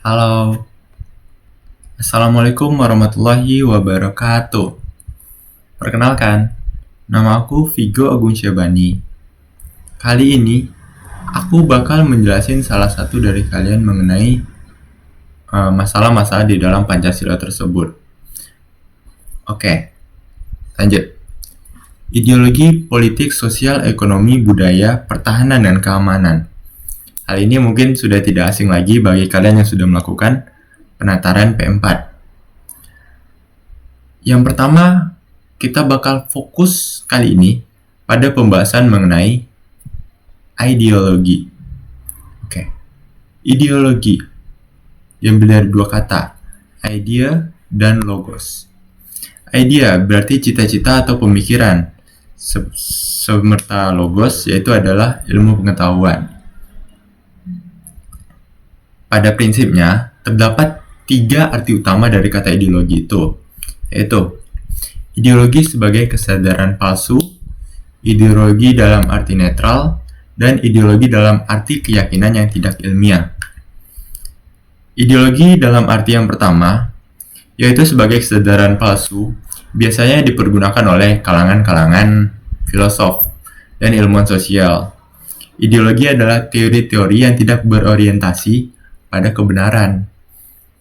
Halo, Assalamualaikum warahmatullahi wabarakatuh. Perkenalkan, nama aku Vigo Agung Syabani. Kali ini, aku bakal menjelasin salah satu dari kalian mengenai masalah-masalah di dalam Pancasila tersebut. Oke, lanjut. Ideologi politik, sosial, ekonomi, budaya, pertahanan, dan keamanan. Hal ini mungkin sudah tidak asing lagi bagi kalian yang sudah melakukan penataran P4. Yang pertama, kita bakal fokus kali ini pada pembahasan mengenai ideologi. Oke. Ideologi diambil dari dua kata, idea dan logos. Idea berarti cita-cita atau pemikiran. Semerta logos yaitu adalah ilmu pengetahuan. Pada prinsipnya, terdapat 3 arti utama dari kata ideologi itu, yaitu ideologi sebagai kesadaran palsu, ideologi dalam arti netral, dan ideologi dalam arti keyakinan yang tidak ilmiah. Ideologi dalam arti yang pertama, yaitu sebagai kesadaran palsu, biasanya dipergunakan oleh kalangan-kalangan filosof dan ilmuwan sosial. Ideologi adalah teori-teori yang tidak berorientasi pada kebenaran,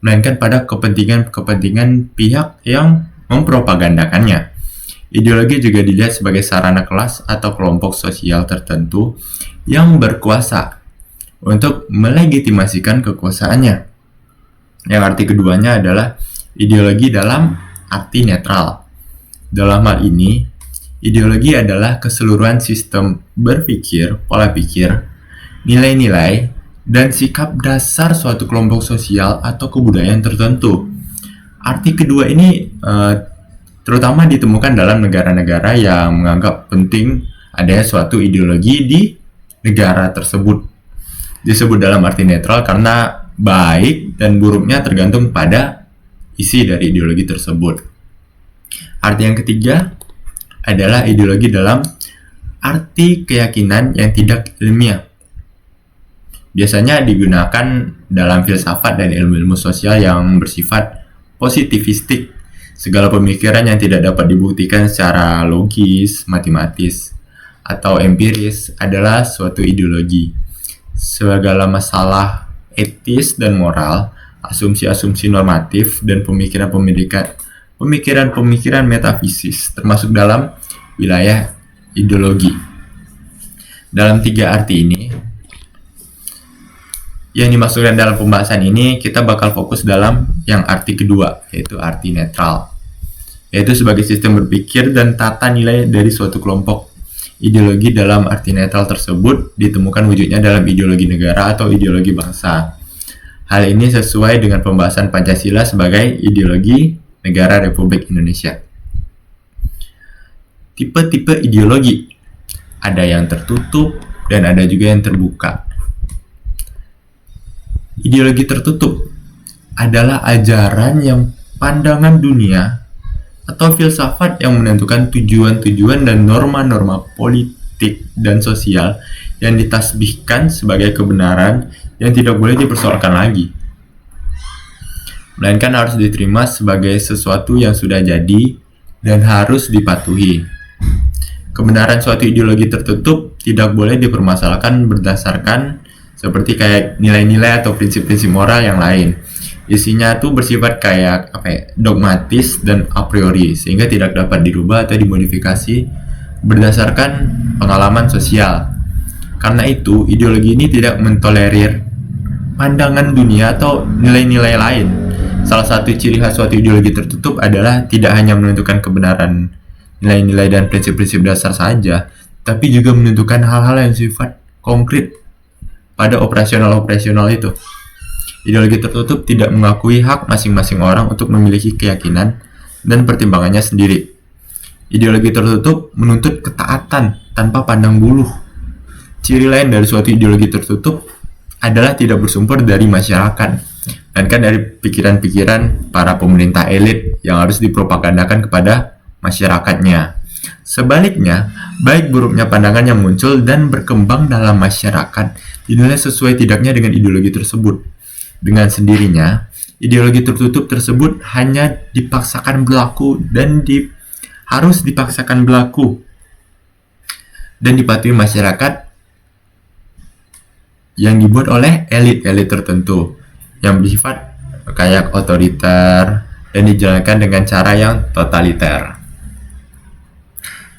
melainkan pada kepentingan pihak yang mempropagandakannya. Ideologi juga dilihat sebagai sarana kelas atau kelompok sosial tertentu yang berkuasa untuk melegitimasikan kekuasaannya. Yang arti keduanya adalah ideologi dalam arti netral. Dalam hal ini, ideologi adalah keseluruhan sistem berpikir, pola pikir, nilai-nilai, dan sikap dasar suatu kelompok sosial atau kebudayaan tertentu. Arti kedua ini terutama ditemukan dalam negara-negara yang menganggap penting adanya suatu ideologi di negara tersebut. Disebut dalam arti netral karena baik dan buruknya tergantung pada isi dari ideologi tersebut. Arti yang ketiga adalah ideologi dalam arti keyakinan yang tidak ilmiah. Biasanya digunakan dalam filsafat dan ilmu-ilmu sosial yang bersifat positivistik. Segala pemikiran yang tidak dapat dibuktikan secara logis, matematis, atau empiris adalah suatu ideologi. Segala masalah etis dan moral, asumsi-asumsi normatif, dan pemikiran-pemikiran metafisis termasuk dalam wilayah ideologi. Dalam 3 arti ini, yang dimasukkan dalam pembahasan ini, kita bakal fokus dalam yang arti kedua, yaitu arti netral, yaitu sebagai sistem berpikir dan tata nilai dari suatu kelompok. Ideologi dalam arti netral tersebut ditemukan wujudnya dalam ideologi negara atau ideologi bangsa. Hal ini sesuai dengan pembahasan Pancasila sebagai ideologi negara Republik Indonesia. Tipe-tipe ideologi, ada yang tertutup dan ada juga yang terbuka. Ideologi tertutup adalah ajaran yang pandangan dunia atau filsafat yang menentukan tujuan-tujuan dan norma-norma politik dan sosial yang ditasbihkan sebagai kebenaran yang tidak boleh dipersoalkan lagi, melainkan harus diterima sebagai sesuatu yang sudah jadi dan harus dipatuhi. Kebenaran suatu ideologi tertutup tidak boleh dipermasalahkan berdasarkan seperti kayak nilai-nilai atau prinsip-prinsip moral yang lain. Isinya tuh bersifat kayak dogmatis dan a priori, sehingga tidak dapat dirubah atau dimodifikasi berdasarkan pengalaman sosial. Karena itu, ideologi ini tidak mentolerir pandangan dunia atau nilai-nilai lain. Salah satu ciri khas suatu ideologi tertutup adalah tidak hanya menentukan kebenaran nilai-nilai dan prinsip-prinsip dasar saja, tapi juga menentukan hal-hal yang sifat konkret pada operasional itu. Ideologi tertutup tidak mengakui hak masing-masing orang untuk memiliki keyakinan dan pertimbangannya sendiri. Ideologi tertutup menuntut ketaatan tanpa pandang bulu. Ciri lain dari suatu ideologi tertutup adalah tidak bersumber dari masyarakat, melainkan dari pikiran-pikiran para pemerintah elit yang harus dipropagandakan kepada masyarakatnya. Sebaliknya, baik buruknya pandangan yang muncul dan berkembang dalam masyarakat dinilai sesuai tidaknya dengan ideologi tersebut. Dengan sendirinya, ideologi tertutup tersebut hanya dipaksakan berlaku harus dipaksakan berlaku dan dipatuhi masyarakat yang dibuat oleh elit-elit tertentu yang bersifat kayak otoriter dan dijalankan dengan cara yang totaliter.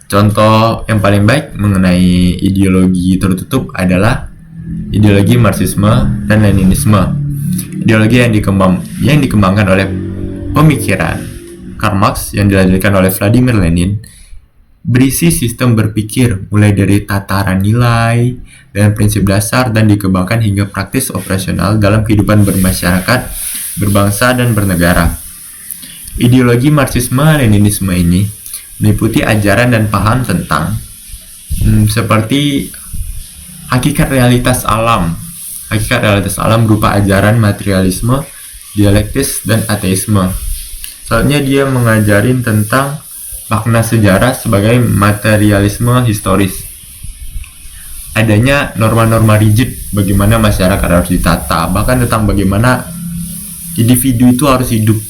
Contoh yang paling baik mengenai ideologi tertutup adalah ideologi Marxisme dan Leninisme. Ideologi yang dikembangkan oleh pemikiran Karl Marx yang dilanjutkan oleh Vladimir Lenin berisi sistem berpikir mulai dari tataran nilai dan prinsip dasar dan dikembangkan hingga praktis operasional dalam kehidupan bermasyarakat, berbangsa, dan bernegara. Ideologi Marxisme-Leninisme ini meliputi ajaran dan paham tentang seperti hakikat realitas alam. Hakikat realitas alam berupa ajaran materialisme, dialektis, dan ateisme. Selanjutnya dia mengajarin tentang makna sejarah sebagai materialisme historis. Adanya norma-norma rigid bagaimana masyarakat harus ditata, bahkan tentang bagaimana individu itu harus hidup.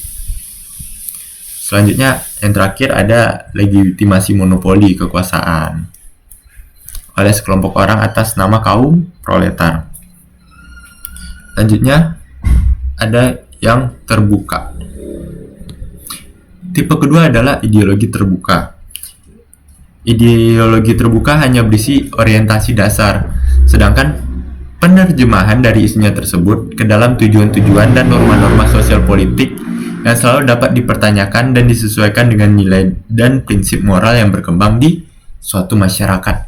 Selanjutnya, yang terakhir ada legitimasi monopoli kekuasaan oleh sekelompok orang atas nama kaum proletar. Selanjutnya, ada yang terbuka. Tipe kedua adalah ideologi terbuka. Ideologi terbuka hanya berisi orientasi dasar, sedangkan penerjemahan dari isinya tersebut ke dalam tujuan-tujuan dan norma-norma sosial politik yang selalu dapat dipertanyakan dan disesuaikan dengan nilai dan prinsip moral yang berkembang di suatu masyarakat.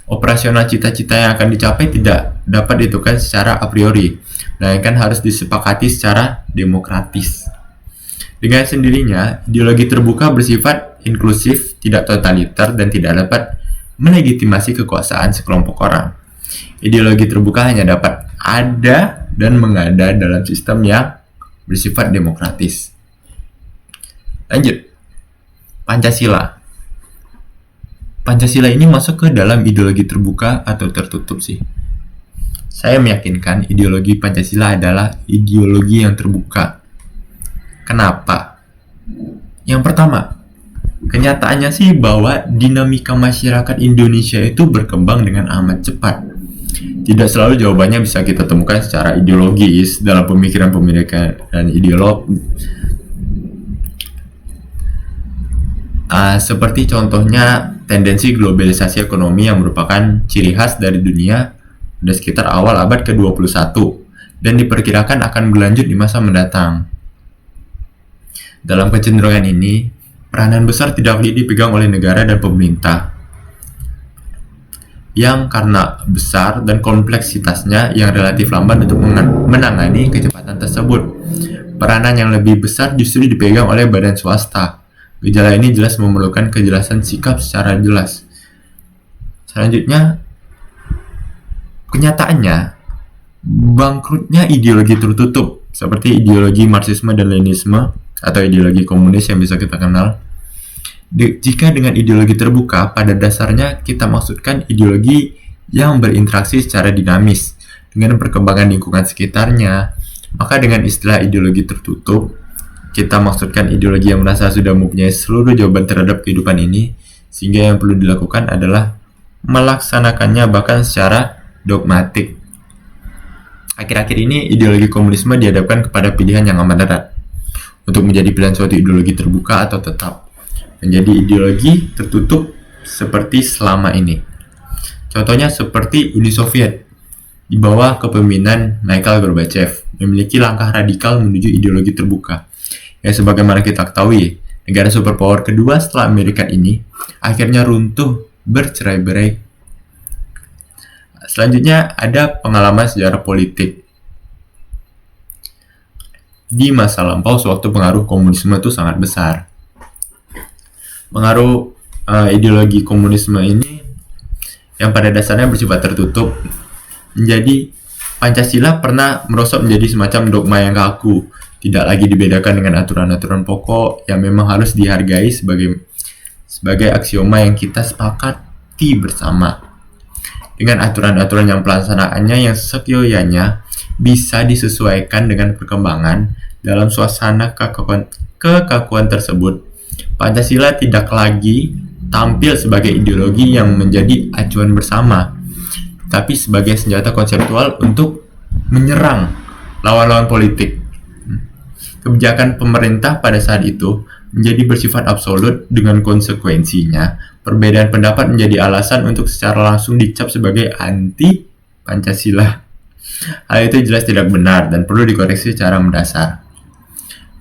Operasional cita-cita yang akan dicapai tidak dapat ditentukan secara a priori, melainkan harus disepakati secara demokratis. Dengan sendirinya, ideologi terbuka bersifat inklusif, tidak totaliter, dan tidak dapat melegitimasi kekuasaan sekelompok orang. Ideologi terbuka hanya dapat ada dan mengada dalam sistem yang bersifat demokratis. Lanjut, Pancasila. Pancasila ini masuk ke dalam ideologi terbuka atau tertutup sih? Saya meyakinkan ideologi Pancasila adalah ideologi yang terbuka. Kenapa? Yang pertama, kenyataannya sih bahwa dinamika masyarakat Indonesia itu berkembang dengan amat cepat. Tidak selalu jawabannya bisa kita temukan secara ideologis dalam pemikiran-pemikiran dan ideolog. Seperti contohnya tendensi globalisasi ekonomi yang merupakan ciri khas dari dunia pada sekitar awal abad ke-21 dan diperkirakan akan berlanjut di masa mendatang. Dalam kecenderungan ini, peranan besar tidak dipegang oleh negara dan pemerintah yang karena besar dan kompleksitasnya yang relatif lambat untuk menangani kecepatan tersebut. Peranan yang lebih besar justru dipegang oleh badan swasta. Gejala ini jelas memerlukan kejelasan sikap secara jelas. Selanjutnya, kenyataannya, bangkrutnya ideologi tertutup seperti ideologi Marxisme dan Leninisme atau ideologi komunis yang bisa kita kenal. Jika dengan ideologi terbuka, pada dasarnya kita maksudkan ideologi yang berinteraksi secara dinamis dengan perkembangan lingkungan sekitarnya. Maka dengan istilah ideologi tertutup, kita maksudkan ideologi yang merasa sudah mempunyai seluruh jawaban terhadap kehidupan ini, sehingga yang perlu dilakukan adalah melaksanakannya bahkan secara dogmatik. Akhir-akhir ini ideologi komunisme dihadapkan kepada pilihan yang amat berat untuk menjadi pilihan suatu ideologi terbuka atau tetap menjadi ideologi tertutup seperti selama ini. Contohnya seperti Uni Soviet di bawah kepemimpinan Mikhail Gorbachev memiliki langkah radikal menuju ideologi terbuka. Yang sebagaimana kita ketahui, negara superpower kedua setelah Amerika ini akhirnya runtuh bercerai-berai. Selanjutnya ada pengalaman sejarah politik. Di masa lampau sewaktu pengaruh komunisme itu sangat besar. Pengaruh ideologi komunisme ini yang pada dasarnya bersifat tertutup menjadi Pancasila pernah merosot menjadi semacam dogma yang kaku, tidak lagi dibedakan dengan aturan-aturan pokok yang memang harus dihargai sebagai aksioma yang kita sepakati bersama. Dengan aturan-aturan yang pelaksanaannya yang sekyogyanya bisa disesuaikan dengan perkembangan dalam suasana kekakuan tersebut. Pancasila tidak lagi tampil sebagai ideologi yang menjadi acuan bersama, tapi sebagai senjata konseptual untuk menyerang lawan-lawan politik. Kebijakan pemerintah pada saat itu menjadi bersifat absolut dengan konsekuensinya. Perbedaan pendapat menjadi alasan untuk secara langsung dicap sebagai anti Pancasila. Hal itu jelas tidak benar dan perlu dikoreksi secara mendasar.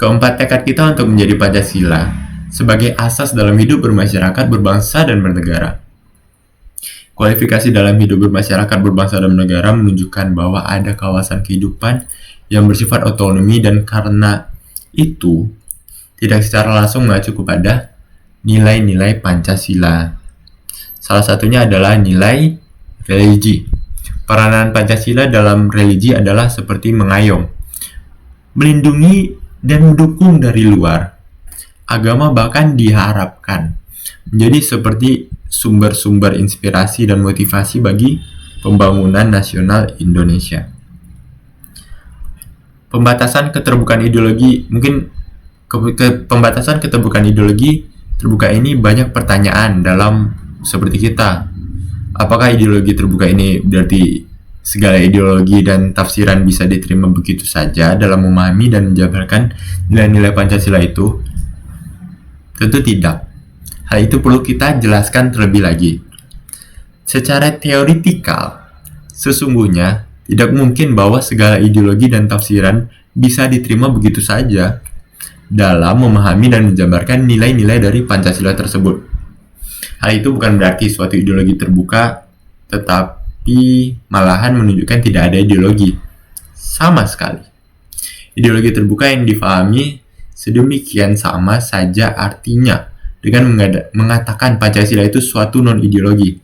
Keempat, tekad kita untuk menjadi Pancasila sebagai asas dalam hidup bermasyarakat, berbangsa, dan bernegara. Kualifikasi dalam hidup bermasyarakat, berbangsa, dan bernegara menunjukkan bahwa ada kawasan kehidupan yang bersifat otonomi dan karena itu tidak secara langsung mengacu kepada nilai-nilai Pancasila. Salah satunya adalah nilai religi. Peranan Pancasila dalam religi adalah seperti mengayom, melindungi dan mendukung dari luar. Agama bahkan diharapkan menjadi seperti sumber-sumber inspirasi dan motivasi bagi pembangunan nasional Indonesia. Pembatasan keterbukaan ideologi, pembatasan keterbukaan ideologi terbuka ini banyak pertanyaan dalam seperti kita. Apakah ideologi terbuka ini berarti segala ideologi dan tafsiran bisa diterima begitu saja dalam memahami dan menjabarkan nilai-nilai Pancasila itu? Tentu tidak. Hal itu perlu kita jelaskan terlebih lagi. Secara teoritikal, sesungguhnya tidak mungkin bahwa segala ideologi dan tafsiran bisa diterima begitu saja dalam memahami dan menjabarkan nilai-nilai dari Pancasila tersebut. Hal itu bukan berarti suatu ideologi terbuka, tetapi malahan menunjukkan tidak ada ideologi sama sekali. Ideologi terbuka yang difahami sedemikian sama saja artinya dengan mengatakan Pancasila itu suatu non-ideologi.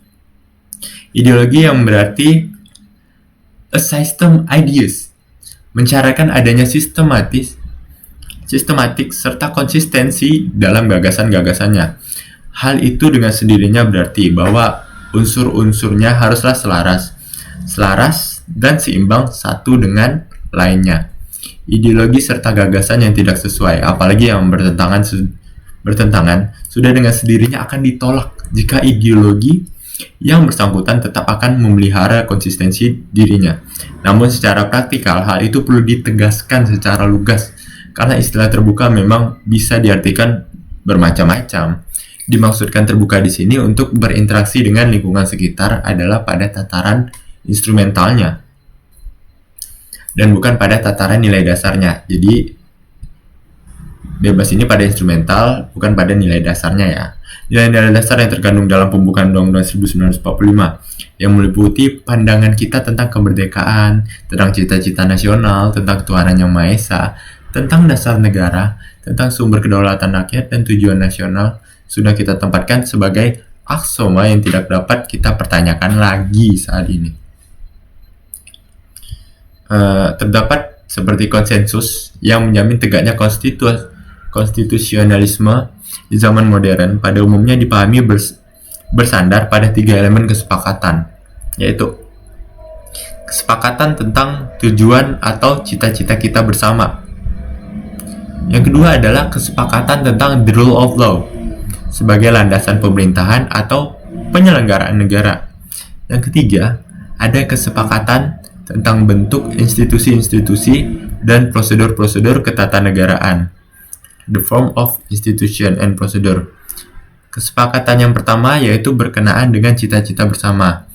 Ideologi yang berarti a system ideas, mensyaratkan adanya sistematik serta konsistensi dalam gagasan-gagasannya. Hal itu dengan sendirinya berarti bahwa unsur-unsurnya haruslah selaras dan seimbang satu dengan lainnya. Ideologi serta gagasan yang tidak sesuai, apalagi yang bertentangan, sudah dengan sendirinya akan ditolak jika ideologi yang bersangkutan tetap akan memelihara konsistensi dirinya. Namun secara praktikal, hal itu perlu ditegaskan secara lugas, karena istilah terbuka memang bisa diartikan bermacam-macam. Dimaksudkan terbuka di sini untuk berinteraksi dengan lingkungan sekitar adalah pada tataran instrumentalnya dan bukan pada tataran nilai dasarnya. Jadi bebas ini pada instrumental, bukan pada nilai dasarnya ya. Nilai-nilai dasar yang terkandung dalam pembukaan Undang-Undang 1945 yang meliputi pandangan kita tentang kemerdekaan, tentang cita-cita nasional, tentang ketuhanan yang Maha Esa, tentang dasar negara, tentang sumber kedaulatan rakyat dan tujuan nasional sudah kita tempatkan sebagai aksoma yang tidak dapat kita pertanyakan lagi saat ini. Terdapat seperti konsensus yang menjamin tegaknya konstitusionalisme di zaman modern pada umumnya dipahami bersandar pada 3 elemen kesepakatan, yaitu kesepakatan tentang tujuan atau cita-cita kita bersama. Yang kedua adalah kesepakatan tentang the rule of law sebagai landasan pemerintahan atau penyelenggaraan negara. Yang ketiga, ada kesepakatan tentang bentuk institusi-institusi dan prosedur-prosedur ketatanegaraan, the form of institution and procedure. Kesepakatan yang pertama yaitu berkenaan dengan cita-cita bersama.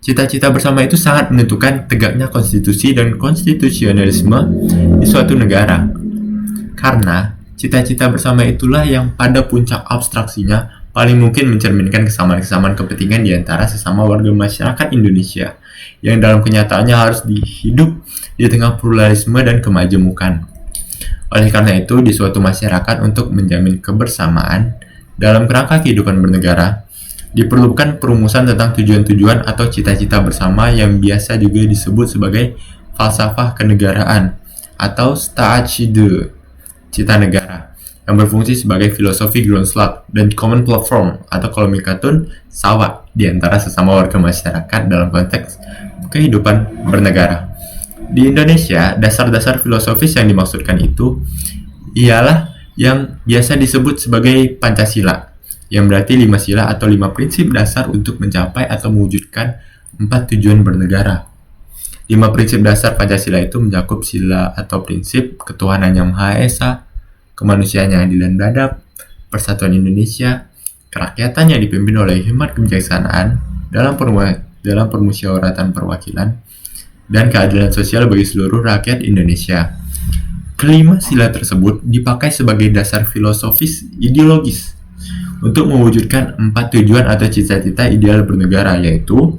Cita-cita bersama itu sangat menentukan tegaknya konstitusi dan konstitusionalisme di suatu negara. Karena cita-cita bersama itulah yang pada puncak abstraksinya paling mungkin mencerminkan kesamaan-kesamaan kepentingan di antara sesama warga masyarakat Indonesia yang dalam kenyataannya harus hidup di tengah pluralisme dan kemajemukan. Oleh karena itu, di suatu masyarakat untuk menjamin kebersamaan dalam kerangka kehidupan bernegara, diperlukan perumusan tentang tujuan-tujuan atau cita-cita bersama yang biasa juga disebut sebagai falsafah kenegaraan atau Staatside, cita negara, yang berfungsi sebagai filosofi Grundslag dan common platform atau kalau mikatun sawa di antara sesama warga masyarakat dalam konteks kehidupan bernegara. Di Indonesia, dasar-dasar filosofis yang dimaksudkan itu ialah yang biasa disebut sebagai Pancasila, yang berarti 5 sila atau 5 prinsip dasar untuk mencapai atau mewujudkan 4 tujuan bernegara. 5 prinsip dasar Pancasila itu mencakup sila atau prinsip ketuhanan yang Maha Esa, kemanusiaan yang adil dan beradab, persatuan Indonesia, kerakyatan yang dipimpin oleh hikmat kebijaksanaan dalam permusyawaratan perwakilan, dan keadilan sosial bagi seluruh rakyat Indonesia. Kelima sila tersebut dipakai sebagai dasar filosofis ideologis untuk mewujudkan 4 tujuan atau cita-cita ideal bernegara, yaitu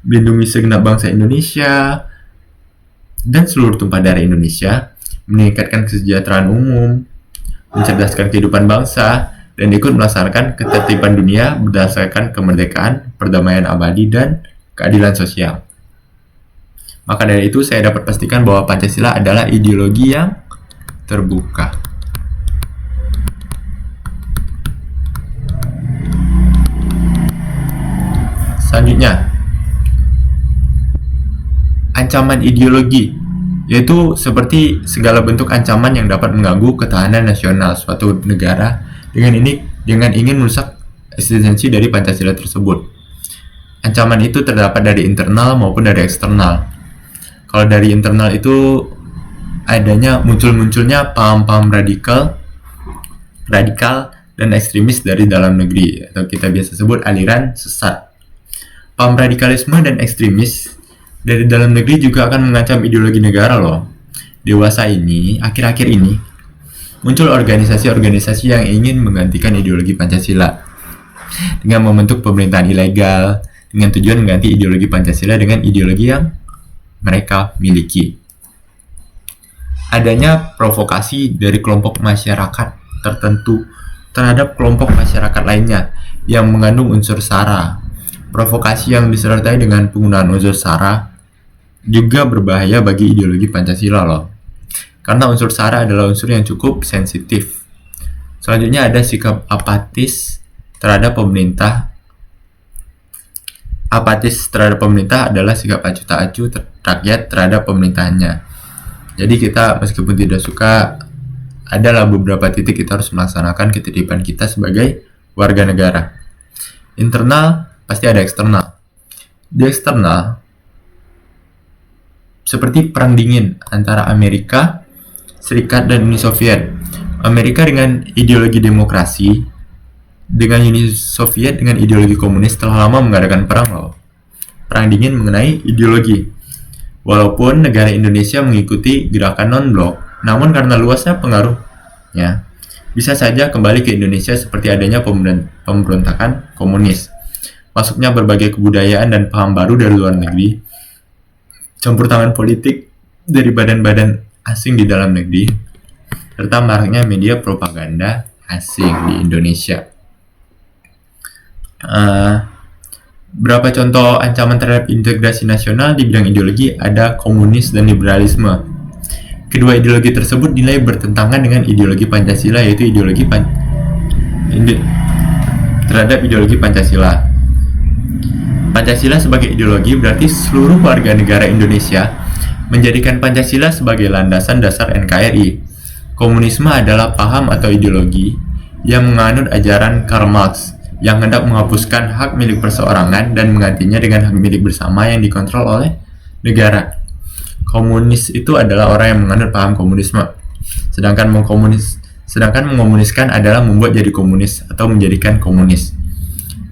melindungi segenap bangsa Indonesia dan seluruh tumpah darah Indonesia, meningkatkan kesejahteraan umum, mencerdaskan kehidupan bangsa, dan ikut melaksanakan ketertiban dunia berdasarkan kemerdekaan, perdamaian abadi, dan keadilan sosial. Maka dari itu, saya dapat pastikan bahwa Pancasila adalah ideologi yang terbuka. Selanjutnya, ancaman ideologi, yaitu seperti segala bentuk ancaman yang dapat mengganggu ketahanan nasional suatu negara dengan ingin merusak eksistensi dari Pancasila tersebut. Ancaman itu terdapat dari internal maupun dari eksternal. Kalau dari internal itu adanya munculnya paham-paham radikal dan ekstremis dari dalam negeri, atau kita biasa sebut aliran sesat. Paham radikalisme dan ekstremis dari dalam negeri juga akan mengancam ideologi negara loh. Akhir-akhir ini, muncul organisasi-organisasi yang ingin menggantikan ideologi Pancasila dengan membentuk pemerintahan ilegal dengan tujuan mengganti ideologi Pancasila dengan ideologi yang mereka miliki. Adanya provokasi dari kelompok masyarakat tertentu terhadap kelompok masyarakat lainnya yang mengandung unsur SARA. Provokasi yang disertai dengan penggunaan unsur SARA juga berbahaya bagi ideologi Pancasila loh. Karena unsur SARA adalah unsur yang cukup sensitif. Selanjutnya ada sikap apatis terhadap pemerintah. Apatis terhadap pemerintah adalah sikap acuh tak acuh rakyat terhadap pemerintahannya. Jadi kita meskipun tidak suka, adalah beberapa titik kita harus melaksanakan ketertiban kita sebagai warga negara. Internal pasti ada eksternal. Di eksternal, seperti perang dingin antara Amerika Serikat dan Uni Soviet. Amerika dengan ideologi demokrasi, dengan Uni Soviet dengan ideologi komunis telah lama mengadakan perang loh. Perang dingin mengenai ideologi. Walaupun negara Indonesia mengikuti gerakan non-blok, namun karena luasnya pengaruhnya, bisa saja kembali ke Indonesia seperti adanya pemberontakan komunis. Masuknya berbagai kebudayaan dan paham baru dari luar negeri, campur tangan politik dari badan-badan asing di dalam negeri, serta maraknya media propaganda asing di Indonesia. Berapa contoh ancaman terhadap integrasi nasional di bidang ideologi? Ada komunis dan liberalisme. Kedua ideologi tersebut dinilai bertentangan dengan ideologi Pancasila, yaitu terhadap ideologi Pancasila. Pancasila sebagai ideologi berarti seluruh warga negara Indonesia menjadikan Pancasila sebagai landasan dasar NKRI. Komunisme adalah paham atau ideologi yang menganut ajaran Karl Marx yang hendak menghapuskan hak milik perseorangan dan menggantinya dengan hak milik bersama yang dikontrol oleh negara. Komunis itu adalah orang yang menganut paham komunisme. Sedangkan mengomuniskan adalah membuat jadi komunis atau menjadikan komunis.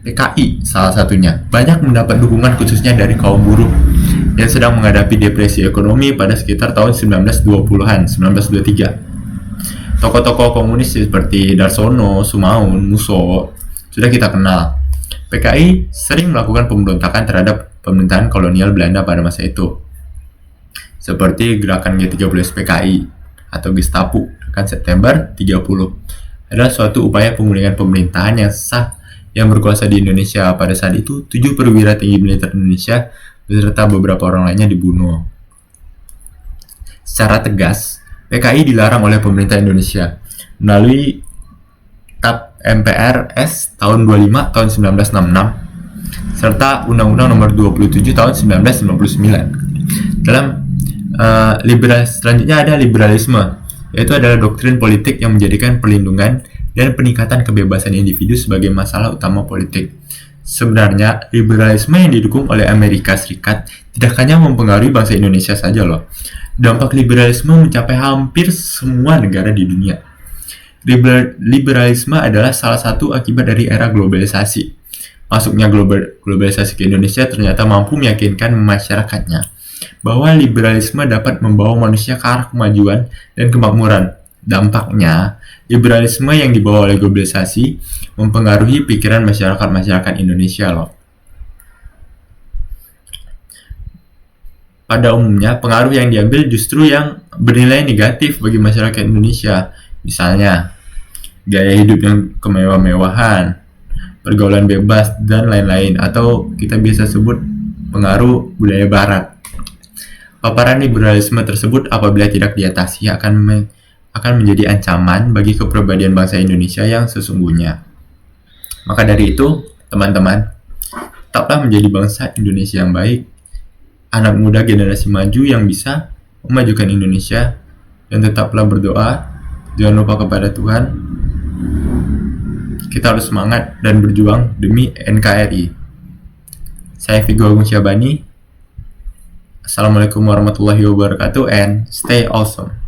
PKI salah satunya banyak mendapat dukungan khususnya dari kaum buruh yang sedang menghadapi depresi ekonomi pada sekitar tahun 1920-an, 1923. Tokoh-tokoh komunis seperti Darsono, Sumaun, Musso sudah kita kenal. PKI sering melakukan pemberontakan terhadap pemerintahan kolonial Belanda pada masa itu. Seperti gerakan G30 PKI atau Gestapo kan September 30 adalah suatu upaya pemulihan pemerintahan yang sah yang berkuasa di Indonesia. Pada saat itu 7 perwira tinggi militer Indonesia beserta beberapa orang lainnya dibunuh. Secara tegas, PKI dilarang oleh pemerintah Indonesia melalui TAP MPRS tahun 25 tahun 1966 serta Undang-Undang Nomor 27 tahun 1999. Dalam Selanjutnya ada liberalisme, yaitu adalah doktrin politik yang menjadikan perlindungan dan peningkatan kebebasan individu sebagai masalah utama politik. Sebenarnya, liberalisme yang didukung oleh Amerika Serikat tidak hanya mempengaruhi bangsa Indonesia saja loh. Dampak liberalisme mencapai hampir semua negara di dunia. Liberalisme adalah salah satu akibat dari era globalisasi. Masuknya globalisasi ke Indonesia ternyata mampu meyakinkan masyarakatnya bahwa liberalisme dapat membawa manusia ke arah kemajuan dan kemakmuran. Dampaknya, liberalisme yang dibawa oleh globalisasi mempengaruhi pikiran masyarakat Indonesia loh. Pada umumnya, pengaruh yang diambil justru yang bernilai negatif bagi masyarakat Indonesia. Misalnya, gaya hidup yang kemewah-mewahan, pergaulan bebas, dan lain-lain. Atau kita bisa sebut pengaruh budaya barat. Paparan liberalisme tersebut apabila tidak diatasi akan menjadi ancaman bagi kepribadian bangsa Indonesia yang sesungguhnya. Maka dari itu, teman-teman, tetaplah menjadi bangsa Indonesia yang baik, anak muda generasi maju yang bisa memajukan Indonesia, dan tetaplah berdoa, jangan lupa kepada Tuhan. Kita harus semangat dan berjuang demi NKRI. Saya Vigo Agung Syabani. Assalamualaikum warahmatullahi wabarakatuh and stay awesome.